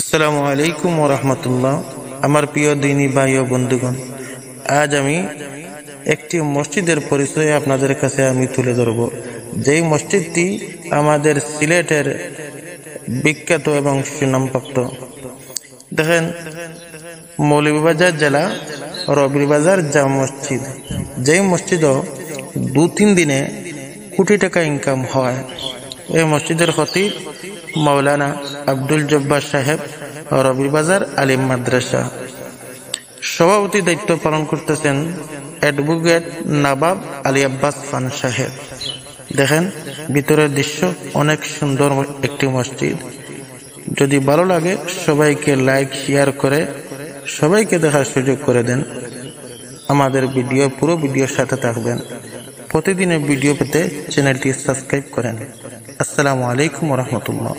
আসসালামু আলাইকুম ওয়া রাহমাতুল্লাহ। আমার প্রিয় দিনী ভাই ও বন্ধুগণ, আজ আমি একটি মসজিদের পরিচয় আপনাদের কাছে আমি তুলে ধরব। যেই মসজিদটি আমাদের সিলেটের বিখ্যাত এবং সুনামপ্রাপ্ত। দেখেন, মৌলভীবাজার জেলা রবিবাজার জামে মসজিদ, যেই মসজিদও 2-3 দিনে কোটি টাকা ইনকাম হয়। এই মসজিদের খতিব মাওলানা আব্দুল জব্বার সাহেব, রবিবাজার আলিম মাদ্রাসা। সভাপতি দায়িত্ব পালন করতেছেন অ্যাডভোকেট নবাব আলী আব্বাস খান সাহেব। দেখেন, ভিতরের দৃশ্য অনেক সুন্দর একটি মসজিদ। যদি ভালো লাগে সবাইকে লাইক শেয়ার করে সবাইকে দেখার সুযোগ করে দেন। আমাদের পুরো ভিডিওর সাথে থাকবেন। প্রতিদিনের ভিডিও পেতে চ্যানেলটি সাবস্ক্রাইব করেন। আসসালামু আলাইকুম ওয়া রাহমাতুল্লাহ।